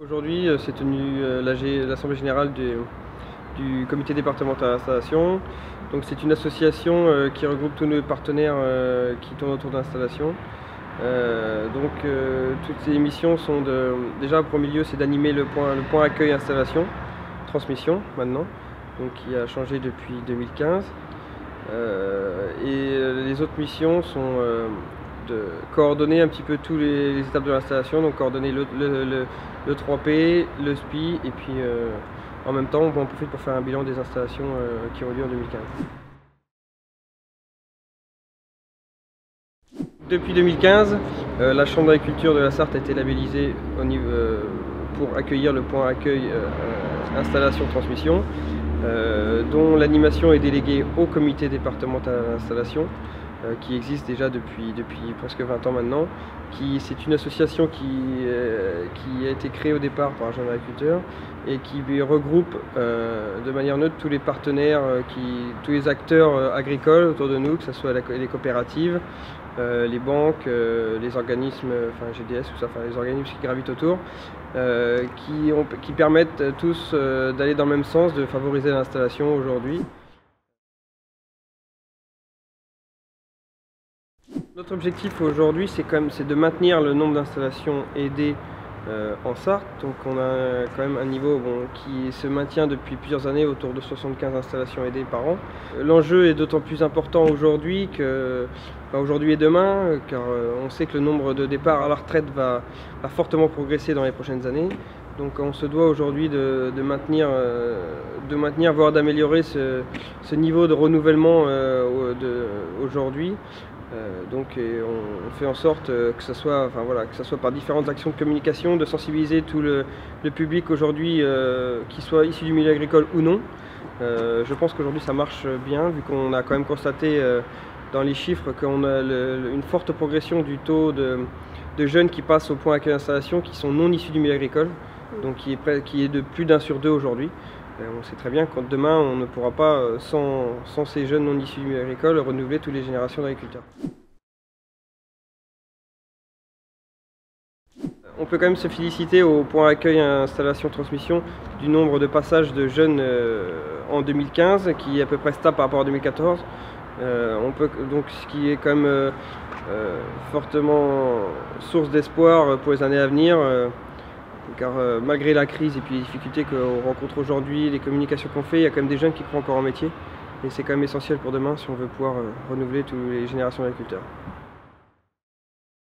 Aujourd'hui, s'est tenue l'Assemblée générale du comité départemental d'installation. Donc c'est une association qui regroupe tous nos partenaires qui tournent autour de l'installation. Toutes ces missions sont déjà, au premier lieu, c'est d'animer le point accueil installation, transmission maintenant, donc qui a changé depuis 2015. Les autres missions sont de coordonner un petit peu toutes les étapes de l'installation, donc coordonner le 3P, le SPI, et puis en même temps on en profite pour faire un bilan des installations qui ont eu lieu en 2015. Depuis 2015, la Chambre d'agriculture de la Sarthe a été labellisée pour accueillir le point accueil installation transmission, dont l'animation est déléguée au comité départemental d'installation, qui existe déjà depuis presque 20 ans maintenant. C'est une association qui a été créée au départ par un jeune agriculteur et qui regroupe de manière neutre tous les partenaires, tous les acteurs agricoles autour de nous, que ce soit les coopératives, les banques, les organismes, GDS, les organismes qui gravitent autour, qui permettent tous d'aller dans le même sens, de favoriser l'installation aujourd'hui. Notre objectif aujourd'hui, c'est de maintenir le nombre d'installations aidées en Sarthe. Donc on a quand même un niveau qui se maintient depuis plusieurs années autour de 75 installations aidées par an. L'enjeu est d'autant plus important aujourd'hui et demain, car on sait que le nombre de départs à la retraite va fortement progresser dans les prochaines années. Donc on se doit aujourd'hui de maintenir, voire d'améliorer ce niveau de renouvellement aujourd'hui. On fait en sorte que ce soit par différentes actions de communication, de sensibiliser tout le public aujourd'hui, qu'il soit issu du milieu agricole ou non. Je pense qu'aujourd'hui ça marche bien, vu qu'on a quand même constaté dans les chiffres qu'on a une forte progression du taux de jeunes qui passent au point accueil d'installation qui sont non issus du milieu agricole, donc qui est de plus d'1 sur 2 aujourd'hui. On sait très bien que demain, on ne pourra pas, sans ces jeunes non issus du milieu agricole, renouveler toutes les générations d'agriculteurs. On peut quand même se féliciter au point accueil installation transmission du nombre de passages de jeunes en 2015, qui est à peu près stable par rapport à 2014. Ce qui est quand même fortement source d'espoir pour les années à venir. Car malgré la crise et puis les difficultés qu'on rencontre aujourd'hui, les communications qu'on fait, il y a quand même des jeunes qui croient encore en métier. Et c'est quand même essentiel pour demain si on veut pouvoir renouveler toutes les générations d'agriculteurs.